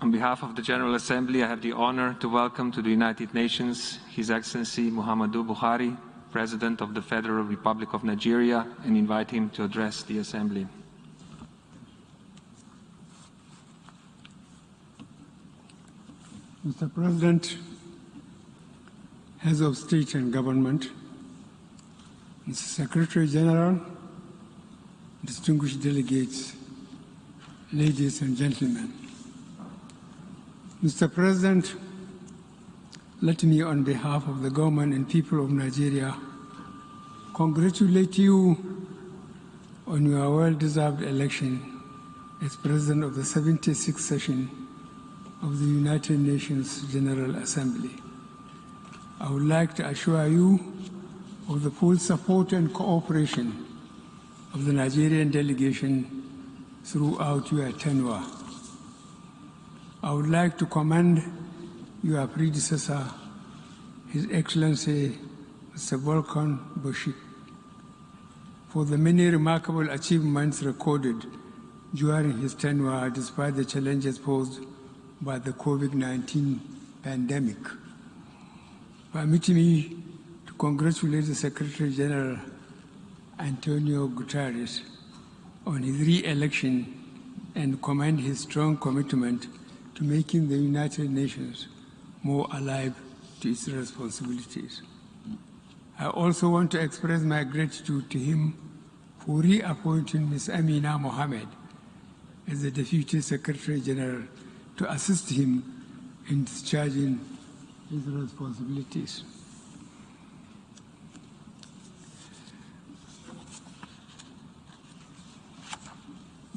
On behalf of the General Assembly, I have the honor to welcome to the United Nations His Excellency Muhammadu Buhari, President of the Federal Republic of Nigeria, and invite him to address the Assembly. Mr. President, Heads of State and Government, Mr. Secretary General, distinguished delegates, ladies and gentlemen. Mr. President, let me, on behalf of the government and people of Nigeria, congratulate you on your well-deserved election as President of the 76th session of the United Nations General Assembly. I would like to assure you of the full support and cooperation of the Nigerian delegation throughout your tenure. I would like to commend your predecessor, His Excellency Mr. Volkan Bashir, for the many remarkable achievements recorded during his tenure despite the challenges posed by the COVID-19 pandemic. Permit me to congratulate the Secretary General Antonio Guterres on his re-election and commend his strong commitment to making the United Nations more alive to its responsibilities. I also want to express my gratitude to him for reappointing Ms. Amina Mohammed as the Deputy Secretary General to assist him in discharging his responsibilities.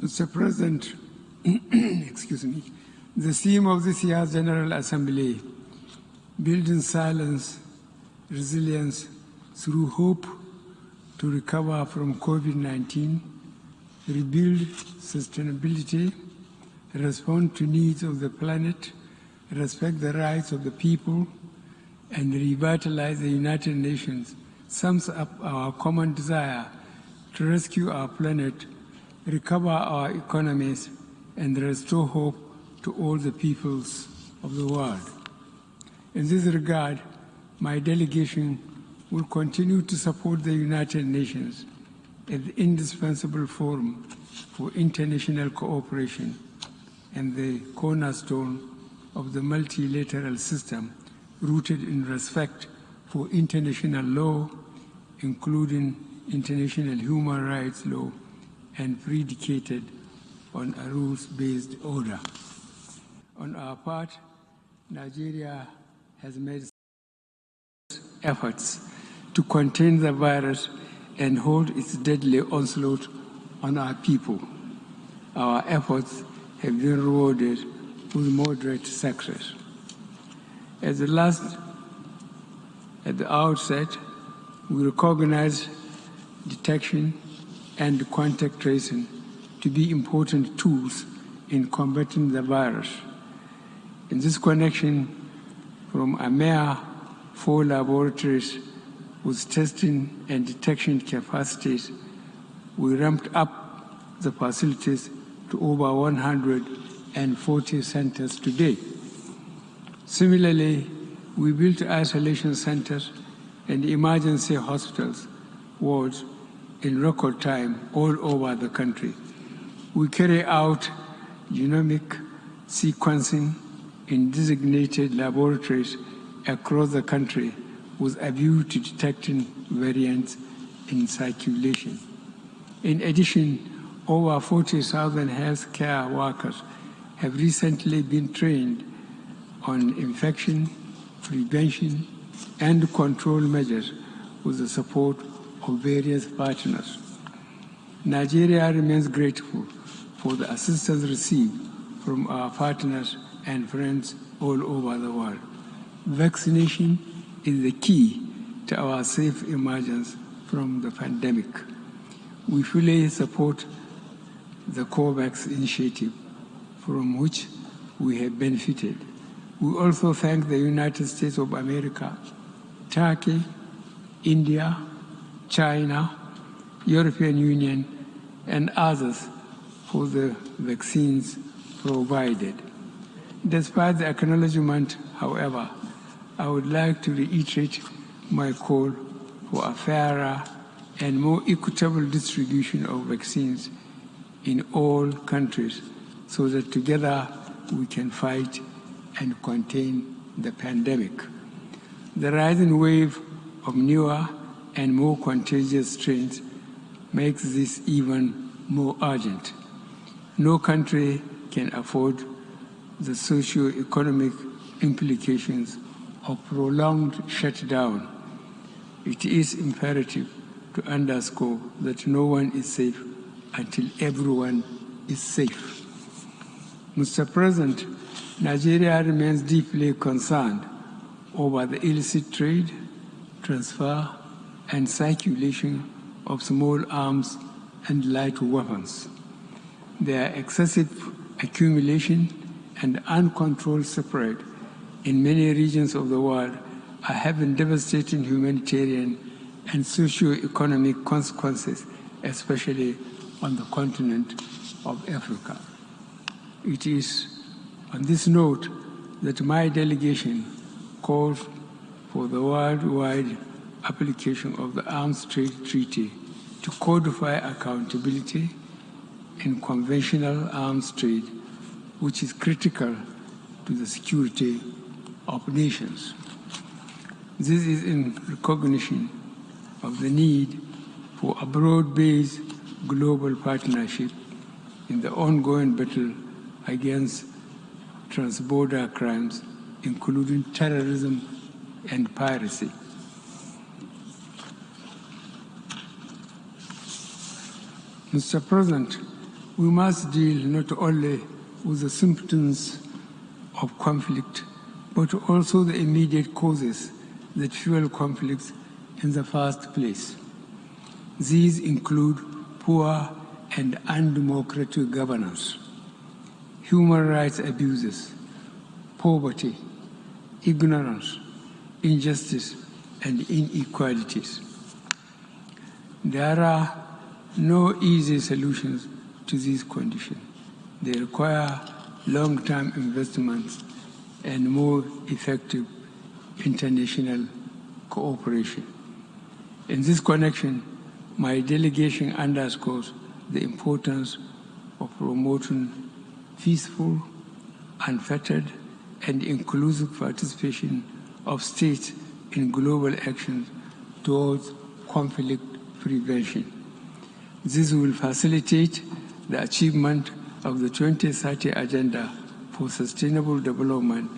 Mr. President, excuse me, the theme of this year's General Assembly, building silence, resilience through hope to recover from COVID-19, rebuild sustainability, respond to needs of the planet, respect the rights of the people, and revitalize the United Nations sums up our common desire to rescue our planet, recover our economies, and restore hope to all the peoples of the world. In this regard, my delegation will continue to support the United Nations as the indispensable forum for international cooperation and the cornerstone of the multilateral system rooted in respect for international law, including international human rights law, and predicated on a rules-based order. On our part, Nigeria has made efforts to contain the virus and hold its deadly onslaught on our people. Our efforts have been rewarded with moderate success. At the outset, we recognize detection and contact tracing to be important tools in combating the virus. In this connection, from a mere 4 laboratories with testing and detection capacities, we ramped up the facilities to over 140 centers today. Similarly, we built isolation centers and emergency hospitals wards in record time all over the country. We carry out genomic sequencing in designated laboratories across the country with a view to detecting variants in circulation. In addition, over 40,000 healthcare workers have recently been trained on infection, prevention, and control measures with the support of various partners. Nigeria remains grateful for the assistance received from our partners and friends all over the world. Vaccination is the key to our safe emergence from the pandemic. We fully support the COVAX initiative, from which we have benefited. We also thank the United States of America, Turkey, India, China, European Union, and others for the vaccines provided. Despite the acknowledgement, however, I would like to reiterate my call for a fairer and more equitable distribution of vaccines in all countries so that together we can fight and contain the pandemic. The rising wave of newer and more contagious strains makes this even more urgent. No country can afford the socio-economic implications of prolonged shutdown. It is imperative to underscore that no one is safe until everyone is safe. Mr. President, Nigeria remains deeply concerned over the illicit trade, transfer, and circulation of small arms and light weapons. Their excessive accumulation and uncontrolled spread in many regions of the world are having devastating humanitarian and socio-economic consequences, especially on the continent of Africa. It is on this note that my delegation calls for the worldwide application of the Arms Trade Treaty to codify accountability in conventional arms trade, which is critical to the security of nations. This is in recognition of the need for a broad-based global partnership in the ongoing battle against transborder crimes, including terrorism and piracy. Mr. President, we must deal not only with the symptoms of conflict, but also the immediate causes that fuel conflicts in the first place. These include poor and undemocratic governance, human rights abuses, poverty, ignorance, injustice, and inequalities. There are no easy solutions to these conditions. They require long-term investments and more effective international cooperation. In this connection, my delegation underscores the importance of promoting peaceful, unfettered, and inclusive participation of states in global actions towards conflict prevention. This will facilitate the achievement of the 2030 Agenda for Sustainable Development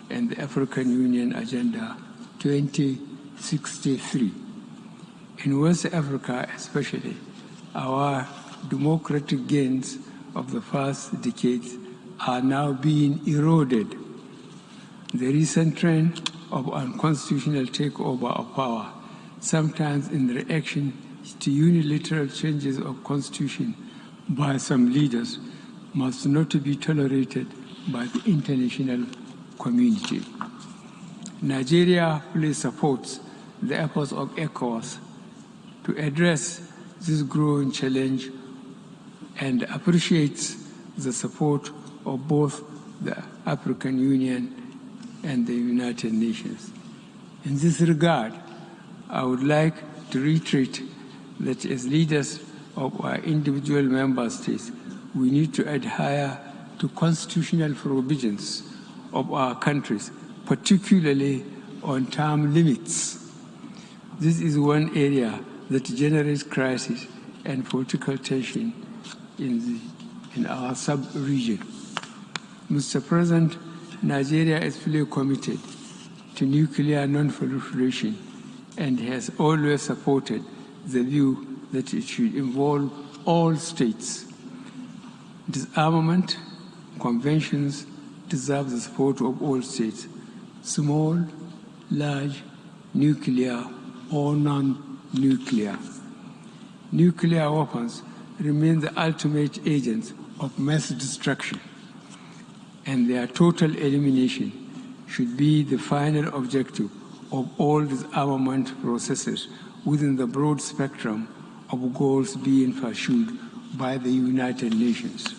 and the African Union Agenda 2063. In West Africa especially, our democratic gains of the past decades are now being eroded. The recent trend of unconstitutional takeover of power, sometimes in reaction to unilateral changes of constitution by some leaders, must not be tolerated by the international community. Nigeria fully supports the efforts of ECOWAS to address this growing challenge and appreciates the support of both the African Union and the United Nations. In this regard, I would like to reiterate that as leaders of our individual member states, we need to adhere to constitutional provisions of our countries, particularly on term limits. This is one area that generates crisis and political tension in our sub-region. Mr. President, Nigeria is fully committed to nuclear non-proliferation and has always supported the view that it should involve all states. Disarmament conventions deserve the support of all states, small, large, nuclear, or non-nuclear. Nuclear weapons remain the ultimate agents of mass destruction, and their total elimination should be the final objective of all disarmament processes within the broad spectrum of goals being pursued by the United Nations.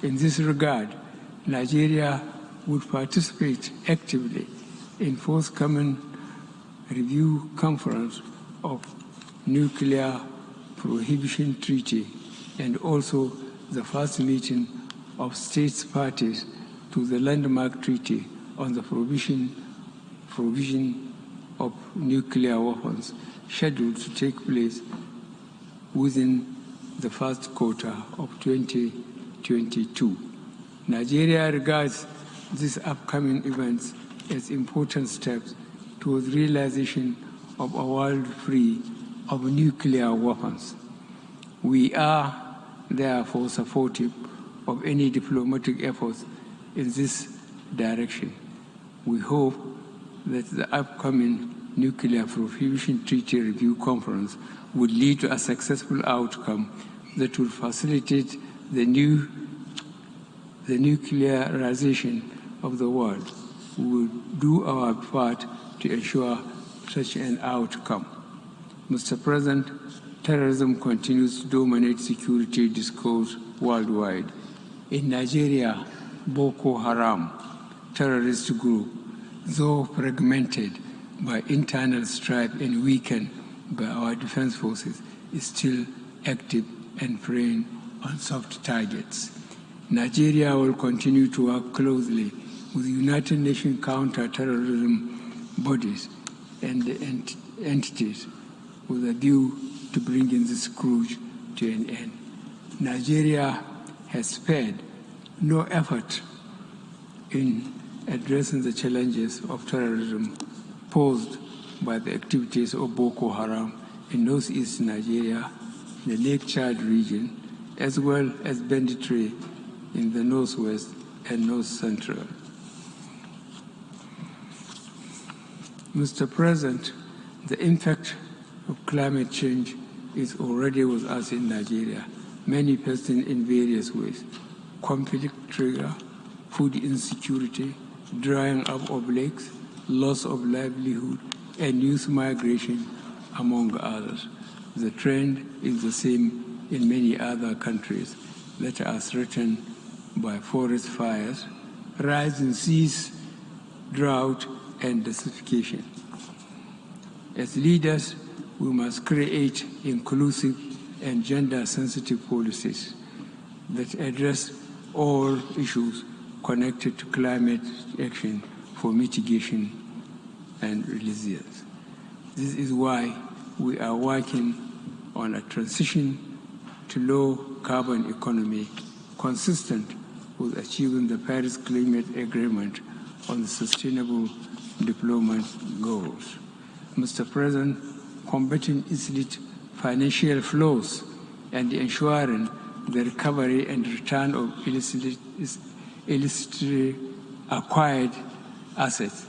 In this regard, Nigeria would participate actively in forthcoming review conference of Nuclear Prohibition Treaty and also the first meeting of states parties to the landmark treaty on the provision of nuclear weapons, scheduled to take place within the first quarter of 2022. Nigeria regards these upcoming events as important steps towards realization of a world free of nuclear weapons. We are therefore supportive of any diplomatic efforts in this direction. We hope that the upcoming Nuclear Prohibition Treaty Review Conference would lead to a successful outcome that will facilitate the nuclearization of the world. We will do our part to ensure such an outcome. Mr. President, terrorism continues to dominate security discourse worldwide. In Nigeria, Boko Haram, terrorist group, though fragmented by internal strife and weakened by our defense forces, is still active and preying on soft targets. Nigeria will continue to work closely with United Nations counter-terrorism bodies and entities with a view to bringing this scourge to an end. Nigeria has spared no effort in addressing the challenges of terrorism posed by the activities of Boko Haram in northeast Nigeria, the Lake Chad region, as well as banditry in the northwest and north central. Mr. President, the impact of climate change is already with us in Nigeria, manifesting in various ways: conflict trigger, food insecurity, drying up of lakes, loss of livelihood, and youth migration, among others. The trend is the same in many other countries that are threatened by forest fires, rising seas, drought, and desertification. As leaders, we must create inclusive and gender-sensitive policies that address all issues connected to climate action for mitigation and resilience. This is why we are working on a transition to low-carbon economy consistent with achieving the Paris Climate Agreement on the Sustainable Development Goals. Mr. President, combating illicit financial flows and ensuring the recovery and return of illicitly acquired assets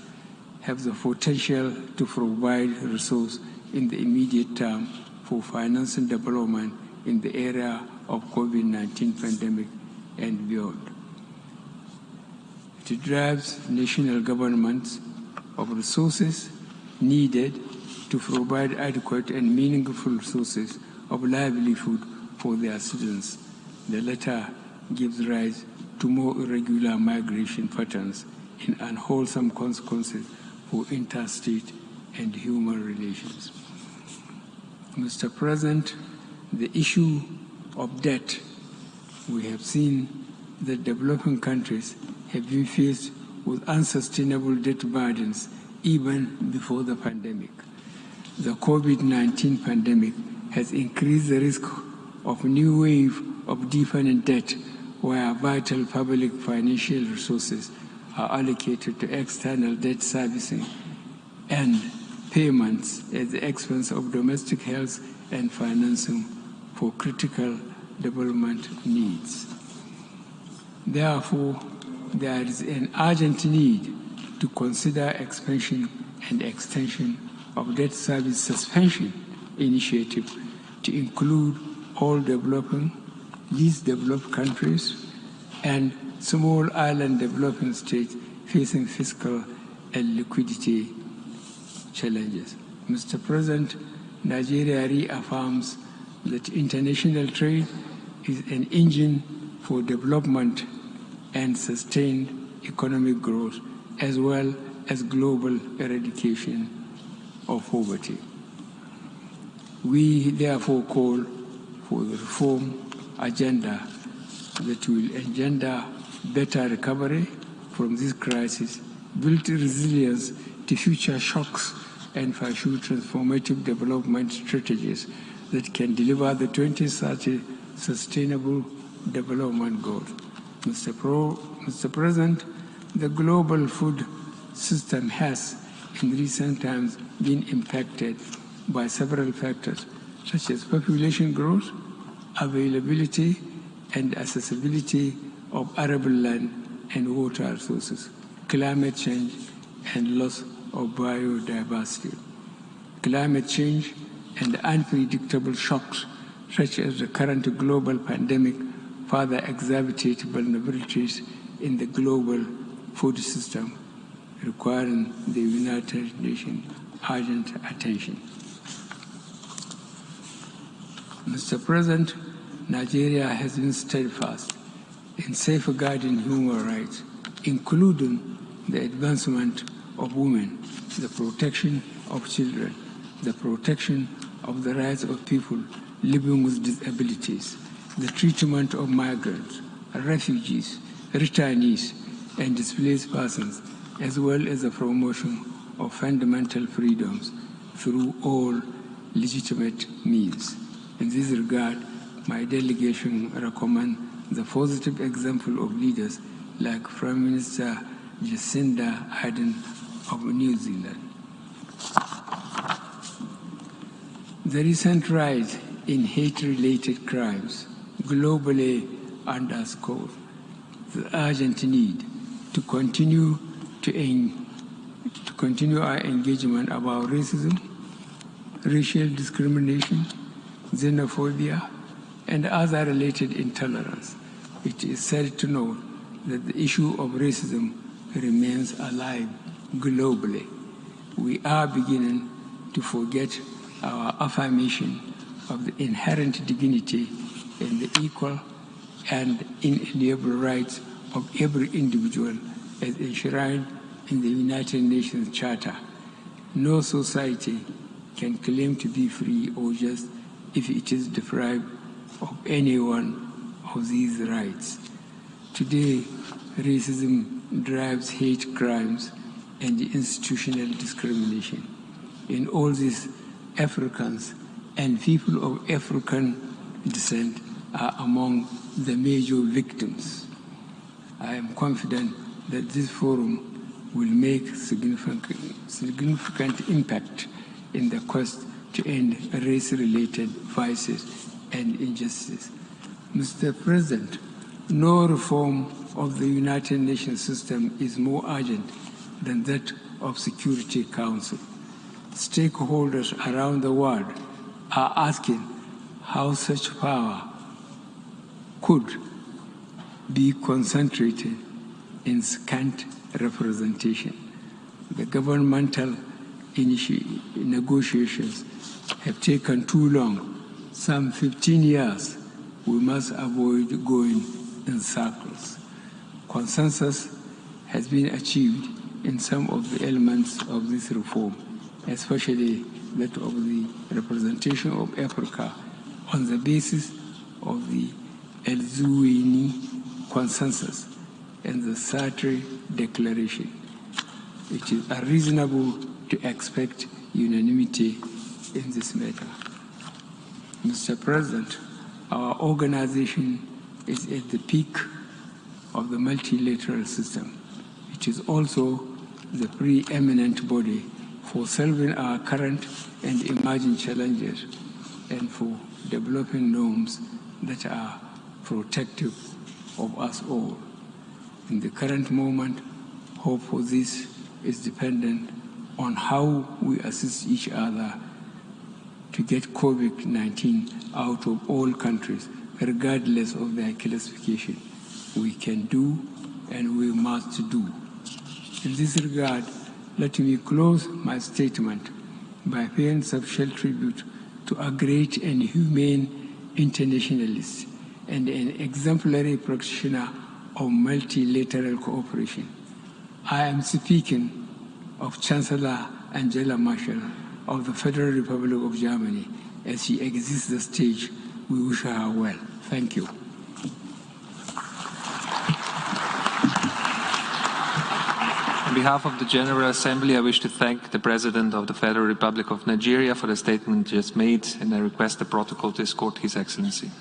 have the potential to provide resources in the immediate term for financing development in the area of COVID-19 pandemic and beyond. It drives national governments of resources needed to provide adequate and meaningful sources of livelihood for their citizens. The latter gives rise to more irregular migration patterns and unwholesome consequences for interstate and human relations. Mr. President, the issue of debt, we have seen that developing countries have been faced with unsustainable debt burdens even before the pandemic. The COVID-19 pandemic has increased the risk of a new wave of deepening debt where vital public financial resources are allocated to external debt servicing and payments at the expense of domestic health and financing for critical development needs. Therefore, there is an urgent need to consider expansion and extension of debt service suspension initiative to include all least developed countries and small island developing states facing fiscal and liquidity challenges. Mr. President, Nigeria reaffirms that international trade is an engine for development and sustained economic growth, as well as global eradication of poverty. We therefore call for the reform agenda that will engender better recovery from this crisis, build resilience to future shocks, and pursue transformative development strategies that can deliver the 2030 Sustainable Development Goals. Mr. President, the global food system has, in recent times, been impacted by several factors, such as population growth, availability and accessibility of arable land and water resources, climate change, and loss of biodiversity. Climate change and unpredictable shocks, such as the current global pandemic, further exacerbate vulnerabilities in the global food system, requiring the United Nations urgent attention. Mr. President, Nigeria has been steadfast in safeguarding human rights, including the advancement of women, the protection of children, the protection of the rights of people living with disabilities, the treatment of migrants, refugees, returnees, and displaced persons, as well as the promotion of fundamental freedoms through all legitimate means. In this regard, my delegation recommends the positive example of leaders like Prime Minister Jacinda Ardern of New Zealand. The recent rise in hate-related crimes globally underscores the urgent need to continue our engagement about racism, racial discrimination, xenophobia, and other related intolerance. It is sad to note that the issue of racism remains alive globally. We are beginning to forget our affirmation of the inherent dignity and the equal and inalienable rights of every individual as enshrined in the United Nations Charter. No society can claim to be free or just if it is deprived of any one of these rights. Today, racism drives hate crimes and institutional discrimination. In all this, Africans and people of African descent are among the major victims. I am confident that this forum will make significant impact in the quest to end race-related vices and injustice. Mr. President, no reform of the United Nations system is more urgent than that of Security Council. Stakeholders around the world are asking how such power could be concentrated in scant representation. The governmental negotiations have taken too long, some 15 years. We must avoid going in circles. Consensus has been achieved in some of the elements of this reform, especially that of the representation of Africa on the basis of the El-Zuwaini Consensus and the Sartre Declaration. It is unreasonable to expect unanimity in this matter. Mr. President, our organization is at the peak of the multilateral system. It is also the preeminent body for solving our current and emerging challenges and for developing norms that are protective of us all. In the current moment, hope for this is dependent on how we assist each other to get COVID-19 out of all countries, regardless of their classification. We can do and we must do. In this regard, let me close my statement by paying special tribute to a great and humane internationalist and an exemplary practitioner of multilateral cooperation, I am speaking of Chancellor Angela Merkel of the Federal Republic of Germany. As she exits the stage, we wish her well. Thank you. On behalf of the General Assembly, I wish to thank the President of the Federal Republic of Nigeria for the statement just made, and I request the protocol to escort His Excellency.